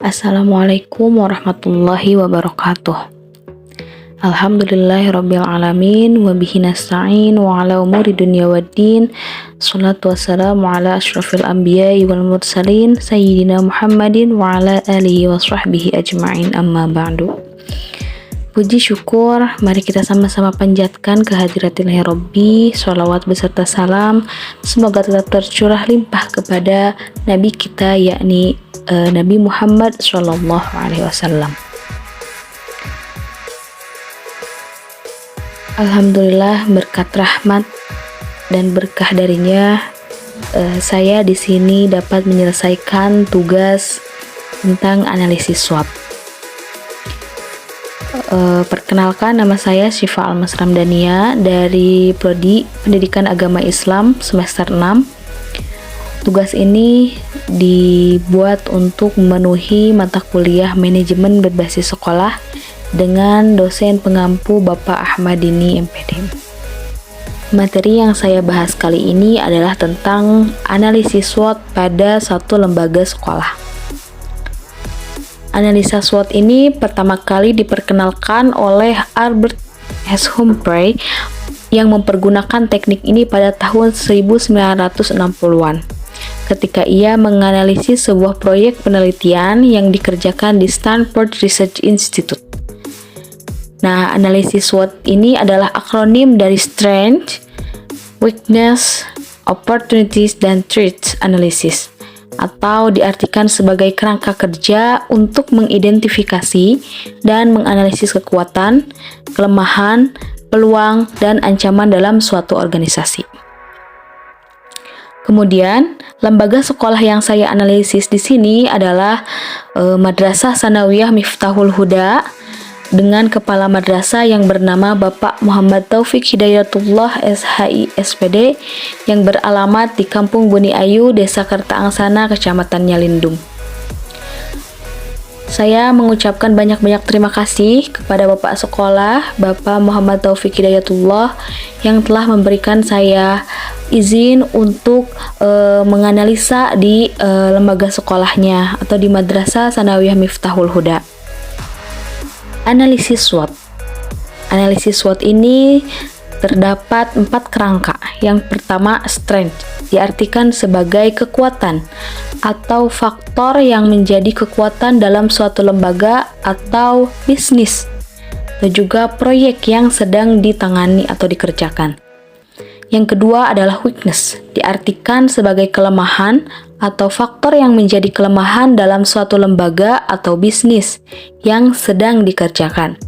Assalamualaikum warahmatullahi wabarakatuh. Alhamdulillahirabbil alamin wa bihi nasta'in wa ala umuri dunya waddin. Shalatu wassalamu ala asyrafil anbiya'i wal mursalin sayyidina Muhammadin wa ala alihi wa sahbihi ajma'in, amma ba'du. Puji syukur mari kita sama-sama panjatkan kehadiratillahir Rabbi, sholawat beserta salam semoga tetap tercurah limpah kepada Nabi kita, yakni Nabi Muhammad Shallallahu Alaihi Wasallam. Alhamdulillah, berkat rahmat dan berkah darinya, saya di sini dapat menyelesaikan tugas tentang analisis SWOT. Perkenalkan, nama saya Syifa Almasramdania dari Prodi Pendidikan Agama Islam semester 6. Tugas ini dibuat untuk memenuhi mata kuliah manajemen berbasis sekolah dengan dosen pengampu Bapak Ahmadini MPD. Materi yang saya bahas kali ini adalah tentang analisis SWOT pada suatu lembaga sekolah. Analisa SWOT ini pertama kali diperkenalkan oleh Albert S. Humphrey yang mempergunakan teknik ini pada tahun 1960-an. Ketika ia menganalisis sebuah proyek penelitian yang dikerjakan di Stanford Research Institute. Nah, analisis SWOT ini adalah akronim dari Strength, Weakness, Opportunities, dan Threats Analysis, atau diartikan sebagai kerangka kerja untuk mengidentifikasi dan menganalisis kekuatan, kelemahan, peluang, dan ancaman dalam suatu organisasi. Kemudian, lembaga sekolah yang saya analisis di sini adalah Madrasah Tsanawiyah Miftahul Huda dengan kepala madrasah yang bernama Bapak Muhammad Taufik Hidayatullah SHI SPD yang beralamat di Kampung Buni Ayu, Desa Kertaangsana, Kecamatan Nyalindung. Saya mengucapkan banyak-banyak terima kasih kepada Bapak Sekolah, Bapak Muhammad Taufik Hidayatullah, yang telah memberikan saya izin untuk menganalisa di lembaga sekolahnya atau di Madrasah Tsanawiyah Miftahul Huda. Analisis SWOT. Analisis SWOT ini terdapat 4 kerangka. Yang pertama, strength, diartikan sebagai kekuatan atau faktor yang menjadi kekuatan dalam suatu lembaga atau bisnis, dan juga proyek yang sedang ditangani atau dikerjakan. Yang kedua adalah weakness, diartikan sebagai kelemahan atau faktor yang menjadi kelemahan dalam suatu lembaga atau bisnis yang sedang dikerjakan.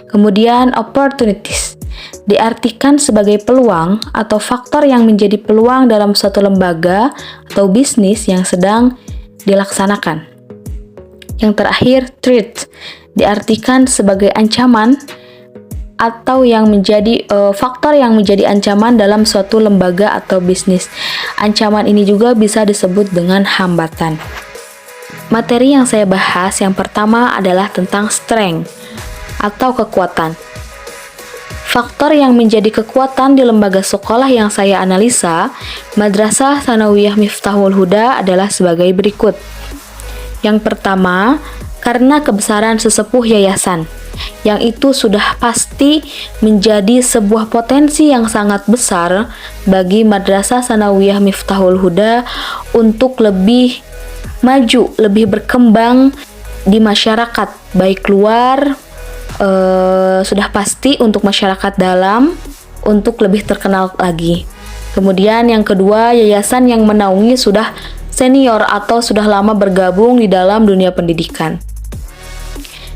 Kemudian opportunities, diartikan sebagai peluang atau faktor yang menjadi peluang dalam suatu lembaga atau bisnis yang sedang dilaksanakan. Yang terakhir, threat, diartikan sebagai ancaman atau yang menjadi faktor yang menjadi ancaman dalam suatu lembaga atau bisnis. Ancaman ini juga bisa disebut dengan hambatan. Materi yang saya bahas yang pertama adalah tentang strength atau kekuatan. Faktor yang menjadi kekuatan di lembaga sekolah yang saya analisa, Madrasah Tsanawiyah Miftahul Huda, adalah sebagai berikut. Yang pertama, karena kebesaran sesepuh yayasan, yang itu sudah pasti menjadi sebuah potensi yang sangat besar bagi Madrasah Tsanawiyah Miftahul Huda untuk lebih maju, lebih berkembang di masyarakat, baik luar, sudah pasti untuk masyarakat dalam, untuk lebih terkenal lagi. Kemudian yang kedua, yayasan yang menaungi sudah senior atau sudah lama bergabung di dalam dunia pendidikan.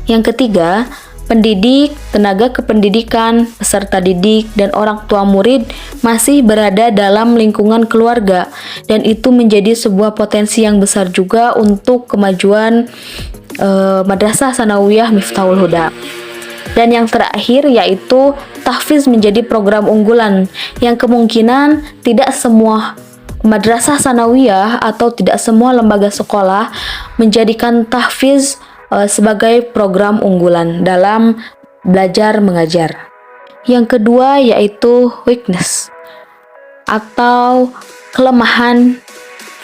Yang ketiga, pendidik, tenaga kependidikan, peserta didik, dan orang tua murid masih berada dalam lingkungan keluarga, dan itu menjadi sebuah potensi yang besar juga untuk kemajuan Madrasah Tsanawiyah Miftahul Huda. Dan yang terakhir yaitu tahfiz menjadi program unggulan yang kemungkinan tidak semua Madrasah Tsanawiyah atau tidak semua lembaga sekolah menjadikan tahfiz sebagai program unggulan dalam belajar mengajar. Yang kedua yaitu weakness atau kelemahan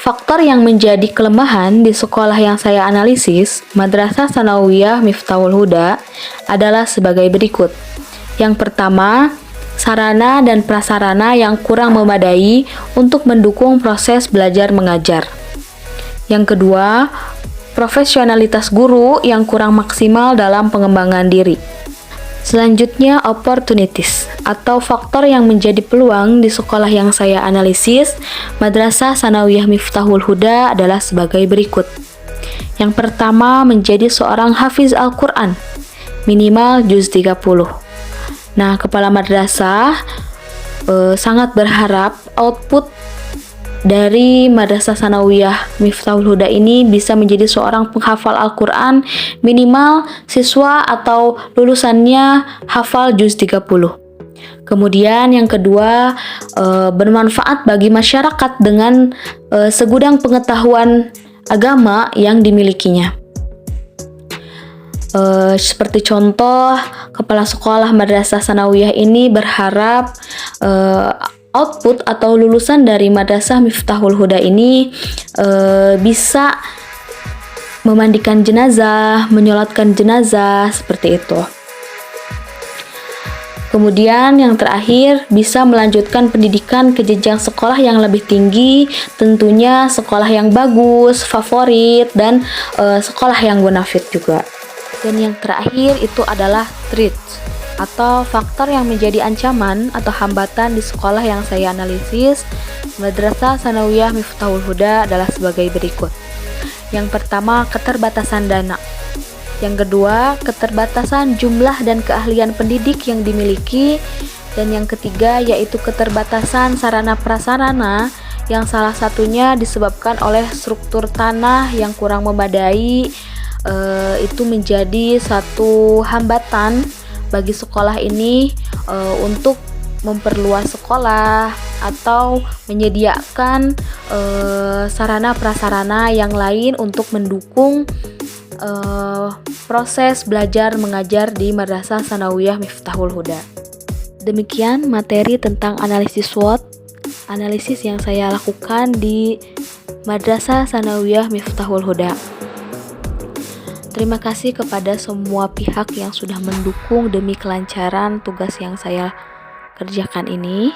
Faktor yang menjadi kelemahan di sekolah yang saya analisis, Madrasah Sanawiyah Miftahul Huda, adalah sebagai berikut. Yang pertama, sarana dan prasarana yang kurang memadai untuk mendukung proses belajar mengajar. Yang kedua, profesionalitas guru yang kurang maksimal dalam pengembangan diri. Selanjutnya, opportunities atau faktor yang menjadi peluang di sekolah yang saya analisis, Madrasah Sanawiyah Miftahul Huda, adalah sebagai berikut. Yang pertama, menjadi seorang hafiz Al-Quran, minimal juz 30. Nah, kepala madrasah sangat berharap output dari Madrasah Sanawiyah Miftahul Huda ini bisa menjadi seorang penghafal Al-Quran, minimal siswa atau lulusannya hafal juz 30. Kemudian yang kedua, bermanfaat bagi masyarakat dengan segudang pengetahuan agama yang dimilikinya. Seperti contoh, kepala sekolah Madrasah Sanawiyah ini berharap output atau lulusan dari Madrasah Miftahul Huda ini bisa memandikan jenazah, menyolatkan jenazah, seperti itu. Kemudian yang terakhir, bisa melanjutkan pendidikan ke jenjang sekolah yang lebih tinggi, tentunya sekolah yang bagus, favorit, dan sekolah yang bonafit juga. Dan yang terakhir itu adalah threats atau faktor yang menjadi ancaman atau hambatan di sekolah yang saya analisis, Madrasah Sanawiyah Miftahul Huda, adalah sebagai berikut. Yang pertama, keterbatasan dana. Yang kedua, keterbatasan jumlah dan keahlian pendidik yang dimiliki. Dan yang ketiga, yaitu keterbatasan sarana prasarana yang salah satunya disebabkan oleh struktur tanah yang kurang memadai. Itu menjadi satu hambatan bagi sekolah ini untuk memperluas sekolah atau menyediakan sarana prasarana yang lain untuk mendukung proses belajar mengajar di Madrasah Sanawiyah Miftahul Huda. Demikian materi tentang analisis SWOT, analisis yang saya lakukan di Madrasah Sanawiyah Miftahul Huda. Terima kasih kepada semua pihak yang sudah mendukung demi kelancaran tugas yang saya kerjakan ini.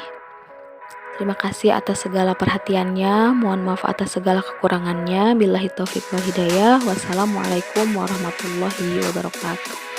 Terima kasih atas segala perhatiannya. Mohon maaf atas segala kekurangannya. Billahi taufiq wal hidayah. Wassalamualaikum warahmatullahi wabarakatuh.